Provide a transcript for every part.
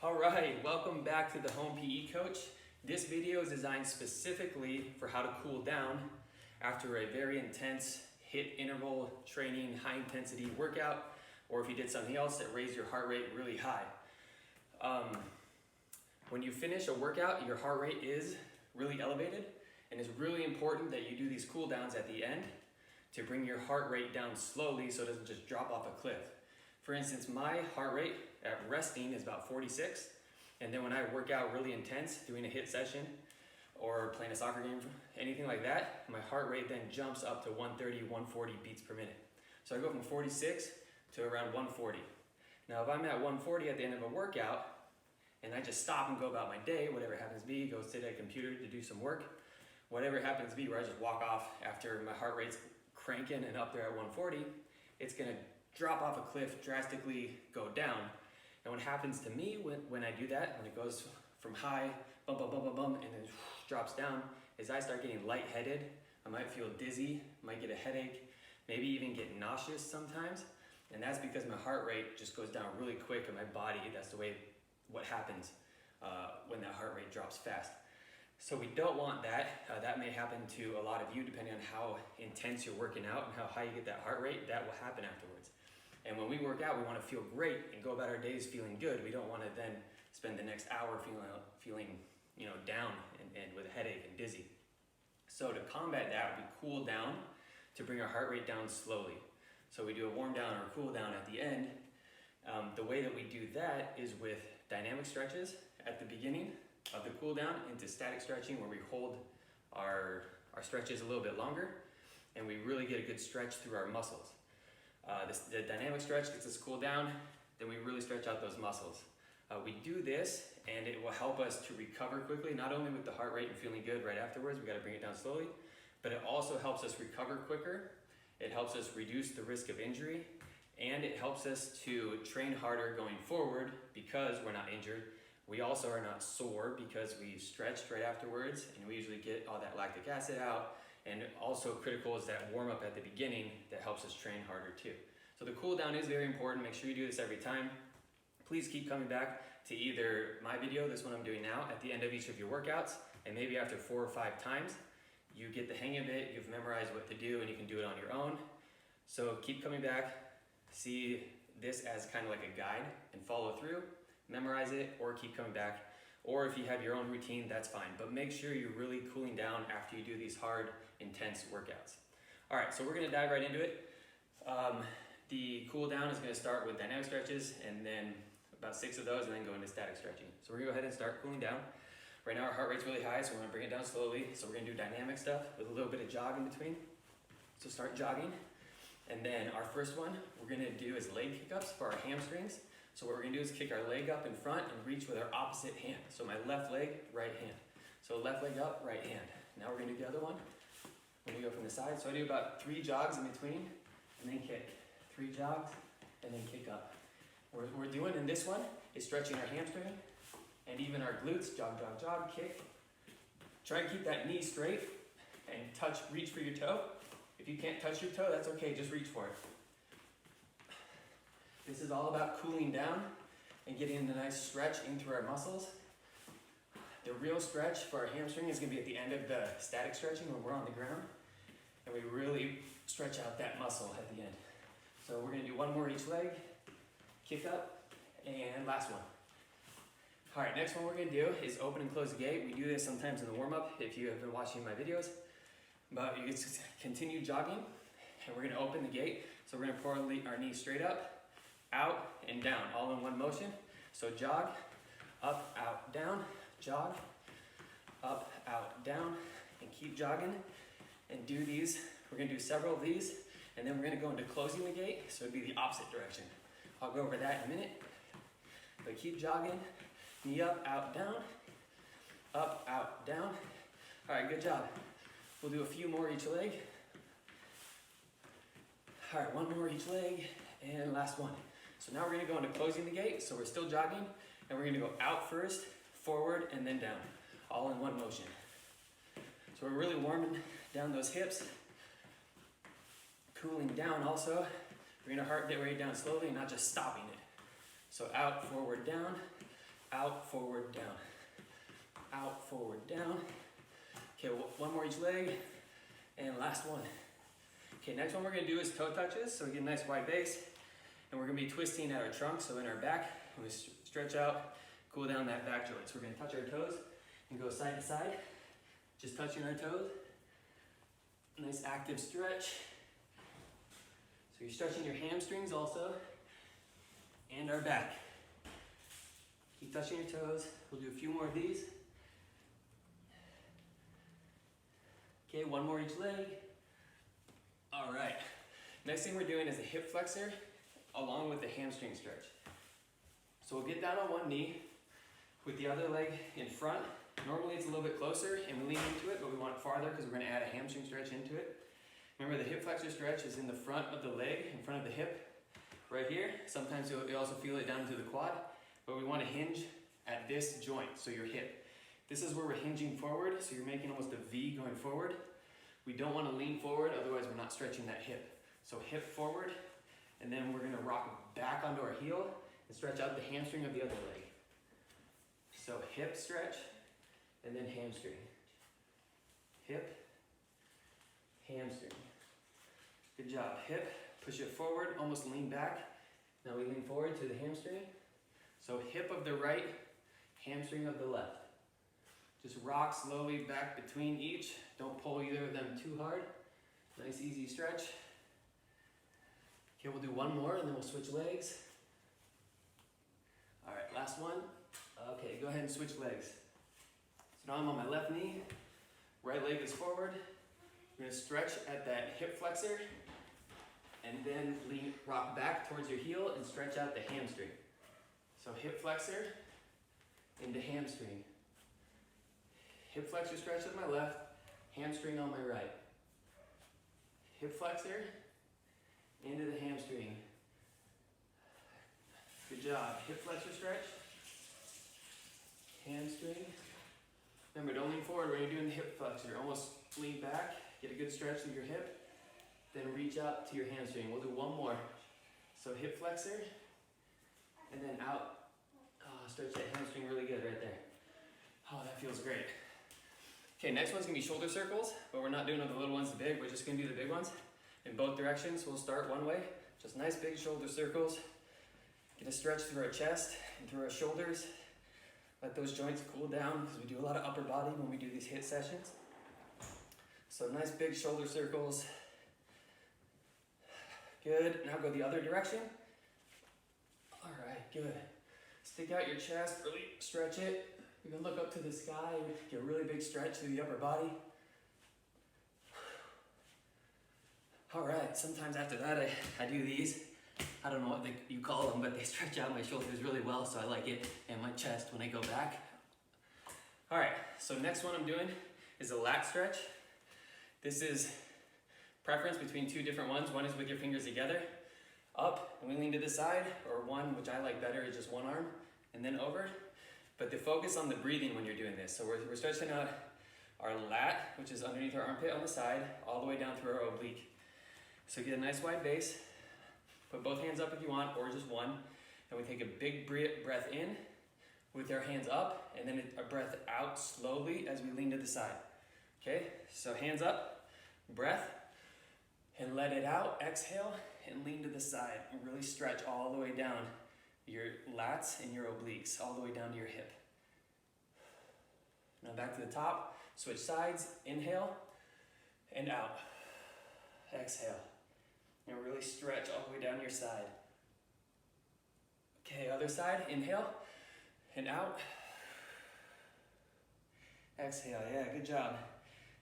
All right, welcome back to the Home PE Coach. This video is designed specifically for how to cool down after a very intense HIIT interval training, high intensity workout, or if you did something else that raised your heart rate really high. When you finish a workout, your heart rate is really elevated, and it's really important that you do these cool downs at the end to bring your heart rate down slowly so it doesn't just drop off a cliff. For instance, my heart rate at resting is about 46, and then when I work out really intense, doing a HIIT session or playing a soccer game, anything like that, my heart rate then jumps up to 130, 140 beats per minute. So I go from 46 to around 140. Now if I'm at 140 at the end of a workout, and I just stop and go about my day, whatever it happens to be, go sit at a computer to do some work, whatever it happens to be, where I just walk off after my heart rate's cranking and up there at 140, it's gonna drop off a cliff, drastically go down. And what happens to me when I do that, when it goes from high, bum, bum, bum, bum, bum, and then drops down, is I start getting lightheaded. I might feel dizzy, might get a headache, maybe even get nauseous sometimes. And that's because my heart rate just goes down really quick in my body. That's the way what happens when that heart rate drops fast. So we don't want that. That may happen to a lot of you depending on how intense you're working out and how high you get that heart rate. That will happen afterwards. And when we work out, we want to feel great and go about our days feeling good. We don't want to then spend the next hour feeling down and with a headache and dizzy. So to combat that, we cool down to bring our heart rate down slowly. So we do a warm down or a cool down at the end. The way that we do that is with dynamic stretches at the beginning of the cool down into static stretching, where we hold our stretches a little bit longer and we really get a good stretch through our muscles. The dynamic stretch gets us cool down, then we really stretch out those muscles. We do this and it will help us to recover quickly, not only with the heart rate and feeling good right afterwards, we gotta bring it down slowly, but it also helps us recover quicker. It helps us reduce the risk of injury, and it helps us to train harder going forward because we're not injured. We also are not sore because we stretched right afterwards, and we usually get all that lactic acid out. And also critical is that warm up at the beginning that helps us train harder too. So the cool down is very important. Make sure you do this every time. Please keep coming back to either my video, this one I'm doing now, at the end of each of your workouts, and maybe after 4 or 5 times, you get the hang of it, you've memorized what to do, and you can do it on your own. So keep coming back, see this as kind of like a guide and follow through, memorize it, or keep coming back. Or if you have your own routine, that's fine. But make sure you're really cooling down after you do these hard, intense workouts. All right, so we're gonna dive right into it. The cool down is gonna start with dynamic stretches, and then about 6 of those, and then go into static stretching. So we're gonna go ahead and start cooling down. Right now our heart rate's really high, so we're gonna bring it down slowly. So we're gonna do dynamic stuff with a little bit of jog in between. So start jogging. And then our first one we're gonna do is leg kick-ups for our hamstrings. So what we're gonna do is kick our leg up in front and reach with our opposite hand. So my left leg, right hand. So left leg up, right hand. Now we're gonna do the other one. When we go from the side. So I do about 3 jogs in between and then kick. 3 jogs and then kick up. What we're doing in this one is stretching our hamstring and even our glutes. Jog, jog, jog, kick. Try to keep that knee straight and reach for your toe. If you can't touch your toe, that's okay, just reach for it. This is all about cooling down and getting a nice stretch in through our muscles. The real stretch for our hamstring is gonna be at the end of the static stretching when we're on the ground, and we really stretch out that muscle at the end. So we're gonna do 1 more each leg, kick up, and last one. All right, next one we're gonna do is open and close the gate. We do this sometimes in the warm-up if you have been watching my videos. But you just continue jogging, and we're gonna open the gate. So we're gonna pour our knees straight up, out, and down, all in one motion. So jog, up, out, down, jog, up, out, down, and keep jogging. And do these, we're gonna do several of these, and then we're gonna go into closing the gate, so it'd be the opposite direction. I'll go over that in a minute, but keep jogging, knee up, out, down, up, out, down. All right, good job. We'll do a few more each leg. All right, 1 more each leg, and last one. So now we're gonna go into closing the gate, so we're still jogging, and we're gonna go out first, forward, and then down, all in one motion. So we're really warming down those hips, cooling down also. Bringing our heart rate down slowly, not just stopping it. So out, forward, down, out, forward, down. Out, forward, down. Okay, one more each leg, and last one. Okay, next one we're gonna do is toe touches, so we get a nice wide base, and we're gonna be twisting at our trunk, so in our back, we stretch out, cool down that back joint. So we're gonna touch our toes and go side to side, just touching our toes. Nice active stretch. So you're stretching your hamstrings also, and our back. Keep touching your toes. We'll do a few more of these. Okay, one more each leg. All right. Next thing we're doing is a hip flexor along with the hamstring stretch. So we'll get down on one knee with the other leg in front. Normally it's a little bit closer and we lean into it, but we want it farther because we're going to add a hamstring stretch into it. Remember, the hip flexor stretch is in the front of the leg, in front of the hip, right here. Sometimes you'll also feel it down to the quad, but we want to hinge at this joint, so your hip. This is where we're hinging forward, so you're making almost a V going forward. We don't want to lean forward, otherwise we're not stretching that hip. So hip forward, and then we're going to rock back onto our heel and stretch out the hamstring of the other leg. So hip stretch, and then hamstring. Hip, hamstring. Good job. Hip, push it forward, almost lean back. Now we lean forward to the hamstring. So hip of the right, hamstring of the left. Just rock slowly back between each. Don't pull either of them too hard. Nice easy stretch. Okay, we'll do one more and then we'll switch legs. All right, last one. Okay, go ahead and switch legs. So now I'm on my left knee. Right leg is forward. We're gonna stretch at that hip flexor and then lean, rock back towards your heel and stretch out the hamstring. So hip flexor into hamstring. Hip flexor stretch with my left, hamstring on my right. Hip flexor into the hamstring. Good job. Hip flexor stretch, hamstring. Remember, don't lean forward when you're doing the hip flexor. Almost lean back, get a good stretch through your hip, then reach out to your hamstring. We'll do one more. So hip flexor, and then out. Oh, stretch that hamstring really good right there. Oh, that feels great. Okay, next one's gonna be shoulder circles, but we're not doing the little ones, the big. We're just gonna do the big ones in both directions. We'll start one way, just nice big shoulder circles. Get a stretch through our chest and through our shoulders. Let those joints cool down because we do a lot of upper body when we do these HIIT sessions. So nice big shoulder circles. Good, now go the other direction. All right, good. Stick out your chest, really stretch it. You can look up to the sky, get a really big stretch through the upper body. All right, sometimes after that I do these. I don't know what you call them, but they stretch out my shoulders really well, so I like it, and my chest when I go back. All right, so next one I'm doing is a lat stretch. This is preference between two different ones. One is with your fingers together, up, and we lean to the side, or one, which I like better, is just one arm, and then over. But the focus on the breathing when you're doing this. So we're stretching out our lat, which is underneath our armpit on the side, all the way down through our oblique. So get a nice wide base. Put both hands up if you want, or just one. And we take a big breath in with our hands up, and then a breath out slowly as we lean to the side. Okay, so hands up, breath, and let it out. Exhale, and lean to the side. And really stretch all the way down your lats and your obliques, all the way down to your hip. Now back to the top, switch sides, inhale, and out. Exhale. And really stretch all the way down your side. Okay, other side, inhale, and out. Exhale, yeah, good job.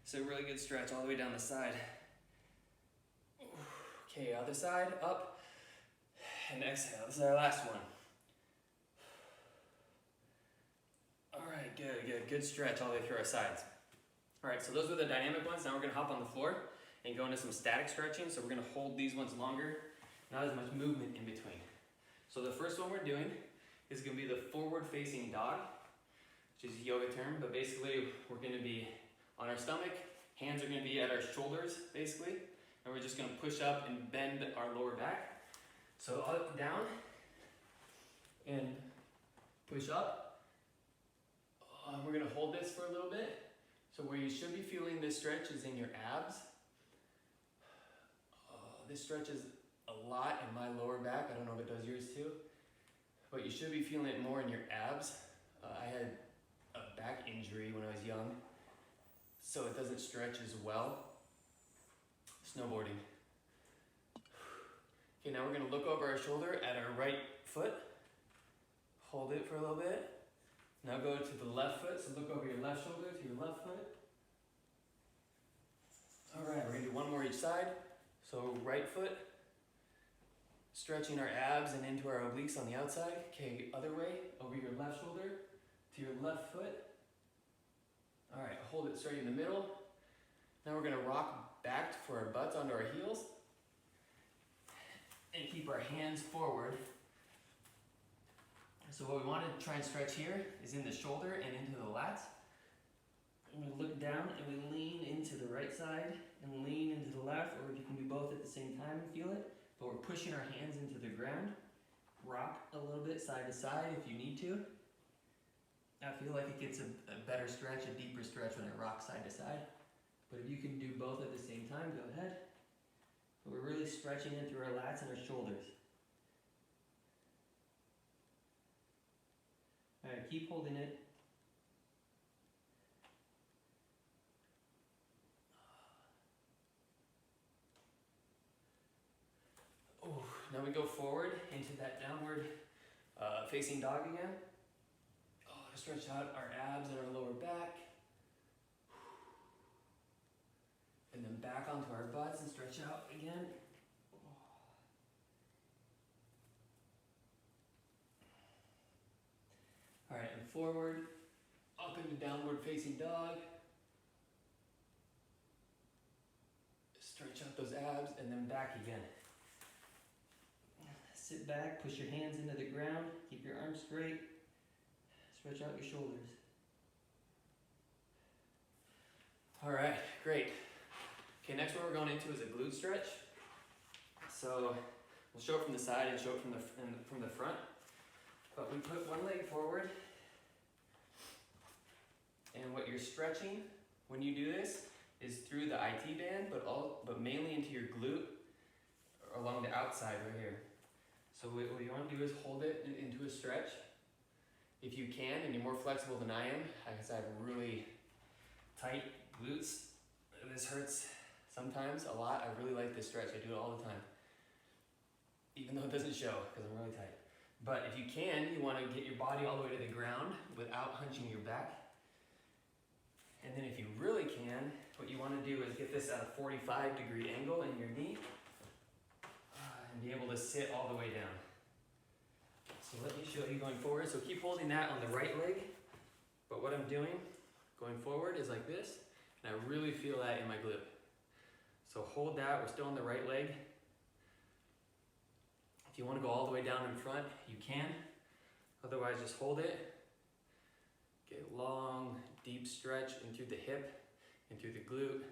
So really good stretch all the way down the side. Okay, other side, up, and exhale. This is our last one. All right, good stretch all the way through our sides. All right, so those were the dynamic ones. Now we're gonna hop on the floor and go into some static stretching. So we're gonna hold these ones longer, not as much movement in between. So the first one we're doing is gonna be the forward facing dog, which is a yoga term, but basically we're gonna be on our stomach, hands are gonna be at our shoulders, basically, and we're just gonna push up and bend our lower back. So up, down, and push up, We're gonna hold this for a little bit. So where you should be feeling this stretch is in your abs. This stretches a lot in my lower back. I don't know if it does yours too, but you should be feeling it more in your abs. I had a back injury when I was young, so it doesn't stretch as well. Snowboarding. Okay, now we're gonna look over our shoulder at our right foot. Hold it for a little bit. Now go to the left foot, so look over your left shoulder to your left foot. All right, we're gonna do one more each side. So right foot, stretching our abs and into our obliques on the outside. Okay, other way, over your left shoulder to your left foot. All right, hold it straight in the middle. Now we're gonna rock back for our butts onto our heels and keep our hands forward. So what we want to try and stretch here is in the shoulder and into the lats. And we look down and we lean into the right side and lean into the left, or you can do both at the same time and feel it. But we're pushing our hands into the ground. Rock a little bit side to side if you need to. I feel like it gets a better stretch, a deeper stretch when I rock side to side. But if you can do both at the same time, go ahead. But we're really stretching in through our lats and our shoulders. All right, keep holding it. Oh, now we go forward into that downward facing dog again. Oh, stretch out our abs and our lower back. And then back onto our butts and stretch out again. All right, and forward, up into downward facing dog. Stretch out those abs and then back again. Sit back, push your hands into the ground, keep your arms straight, stretch out your shoulders. All right, great. Okay, next one we're going into is a glute stretch. So we'll show it from the side and show it from the front. But we put one leg forward, and what you're stretching when you do this is through the IT band, but mainly into your glute along the outside right here. So what you want to do is hold it into a stretch. If you can, and you're more flexible than I am, because I have really tight glutes, this hurts sometimes a lot. I really like this stretch. I do it all the time, even though it doesn't show because I'm really tight. But if you can, you want to get your body all the way to the ground without hunching your back. And then if you really can, what you want to do is get this at a 45-degree angle in your knee and be able to sit all the way down. So let me show you going forward. So keep holding that on the right leg. But what I'm doing going forward is like this, and I really feel that in my glute. So hold that, we're still on the right leg. If you want to go all the way down in front, you can. Otherwise, just hold it. Get a long, deep stretch in through the hip, and through the glute,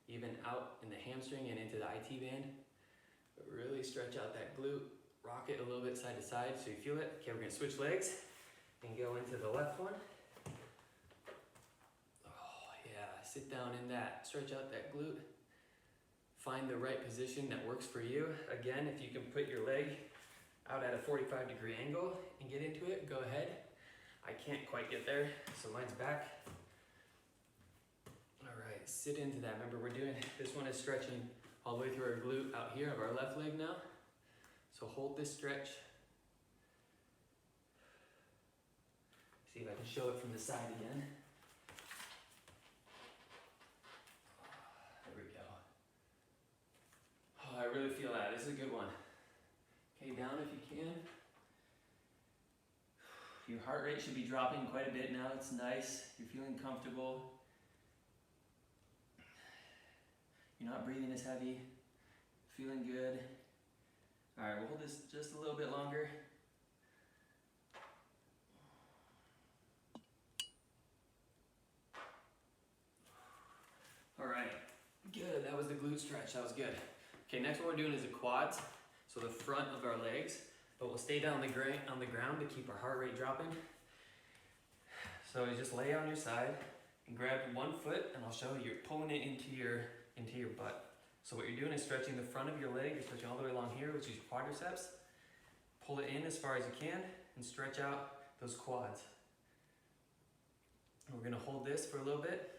even out in the hamstring and into the IT band. But really stretch out that glute. Rock it a little bit side to side so you feel it. Okay, we're going to switch legs and go into the left one. Oh, yeah. Sit down in that. Stretch out that glute. Find the right position that works for you. Again, if you can put your leg out at a 45-degree angle and get into it, go ahead. I can't quite get there, so mine's back. All right, sit into that. Remember, this one is stretching all the way through our glute out here of our left leg now. So hold this stretch. See if I can show it from the side again. I really feel that. This is a good one. Okay, down if you can. Your heart rate should be dropping quite a bit now. It's nice. You're feeling comfortable. You're not breathing as heavy. Feeling good. All right, we'll hold this just a little bit longer. All right, good. That was the glute stretch. That was good. Okay, next what we're doing is the quads, so the front of our legs, but we'll stay down on the ground to keep our heart rate dropping. So you just lay on your side and grab one foot, and I'll show you, you're pulling it into your butt. So what you're doing is stretching the front of your leg, you're stretching all the way along here, which is your quadriceps. Pull it in as far as you can and stretch out those quads. And we're gonna hold this for a little bit.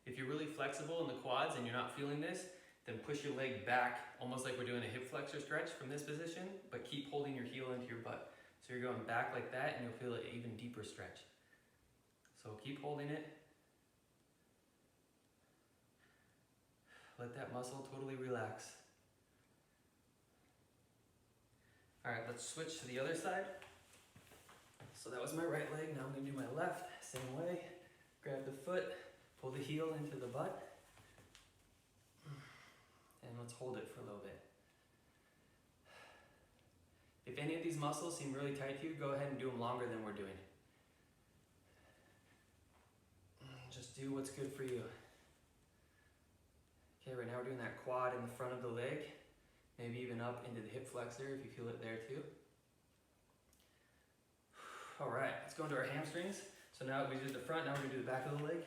If you're really flexible in the quads and you're not feeling this, then push your leg back, almost like we're doing a hip flexor stretch from this position, but keep holding your heel into your butt. So you're going back like that, and you'll feel an even deeper stretch. So keep holding it. Let that muscle totally relax. All right, let's switch to the other side. So that was my right leg, now I'm gonna do my left, same way. Grab the foot, pull the heel into the butt, and let's hold it for a little bit. If any of these muscles seem really tight to you, go ahead and do them longer than we're doing. Just do what's good for you. Okay, right now we're doing that quad in the front of the leg, maybe even up into the hip flexor if you feel it there too. All right, let's go into our hamstrings. So now we did the front, now we're gonna do the back of the leg.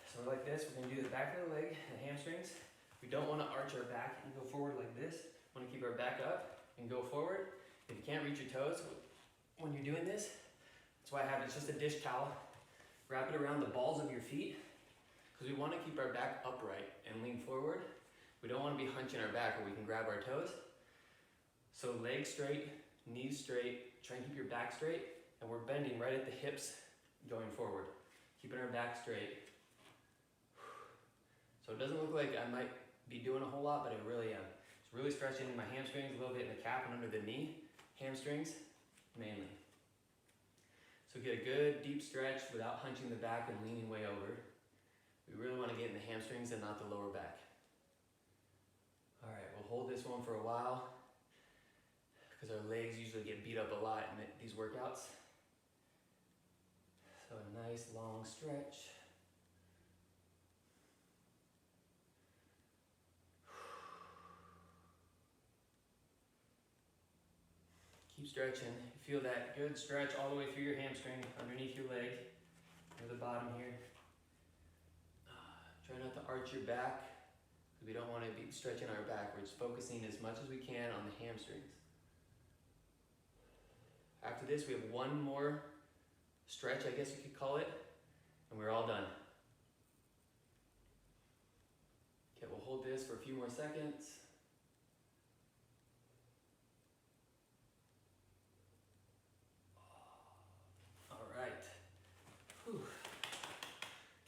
So we're like this, we're gonna do the back of the leg, the hamstrings. We don't wanna arch our back and go forward like this. We wanna keep our back up and go forward. If you can't reach your toes when you're doing this, that's why I have, it's just a dish towel. Wrap it around the balls of your feet, because we want to keep our back upright and lean forward. We don't want to be hunching our back where we can grab our toes. So legs straight, knees straight, try and keep your back straight, and we're bending right at the hips going forward, keeping our back straight. So it doesn't look like I might be doing a whole lot, but I really am. It's really stretching my hamstrings, a little bit in the calf and under the knee, hamstrings mainly. So get a good deep stretch without hunching the back and leaning way over. We really want to get in the hamstrings and not the lower back. All right, we'll hold this one for a while because our legs usually get beat up a lot in these workouts. So a nice long stretch. Keep stretching. You feel that good stretch all the way through your hamstring, underneath your leg, near the bottom here. Try not to arch your back, because we don't want to be stretching our back. We're just focusing as much as we can on the hamstrings. After this, we have one more stretch, I guess you could call it, and we're all done. Okay, we'll hold this for a few more seconds.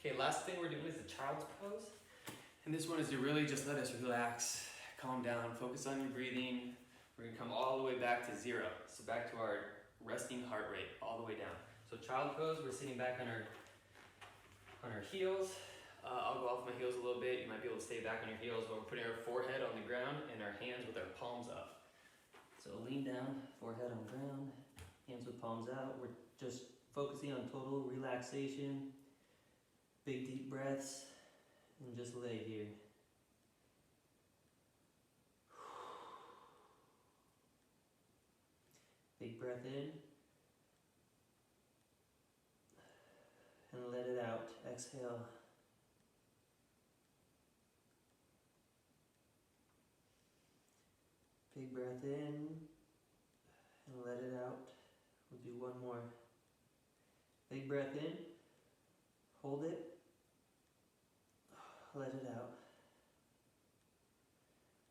Okay, last thing we're doing is the child's pose. And this one is to really just let us relax, calm down, focus on your breathing. We're gonna come all the way back to 0. So back to our resting heart rate, all the way down. So child pose, we're sitting back on our heels. I'll go off my heels a little bit. You might be able to stay back on your heels, but we're putting our forehead on the ground and our hands with our palms up. So lean down, forehead on the ground, hands with palms out. We're just focusing on total relaxation. Big deep breaths, and just lay here. Big breath in, and let it out. Exhale. Big breath in, and let it out. We'll do one more. Big breath in, hold it. Let it out.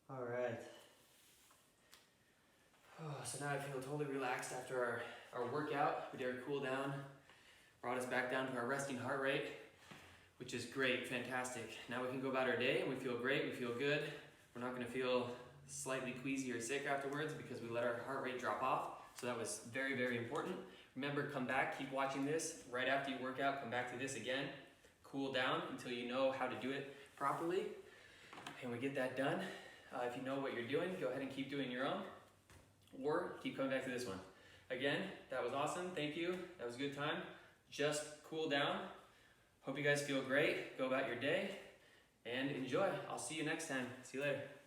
All right. So now I feel totally relaxed after our workout. We did our cool down, brought us back down to our resting heart rate, which is great, fantastic. Now we can go about our day and we feel great, we feel good. We're not gonna feel slightly queasy or sick afterwards because we let our heart rate drop off. So that was very, very important. Remember, come back, keep watching this. Right after you work out, come back to this again. Cool down until you know how to do it properly, and we get that done. If you know what you're doing, go ahead and keep doing your own, or keep coming back to this one. Again, that was awesome, thank you, that was a good time. Just cool down. Hope you guys feel great, go about your day, and enjoy. I'll see you next time. See you later.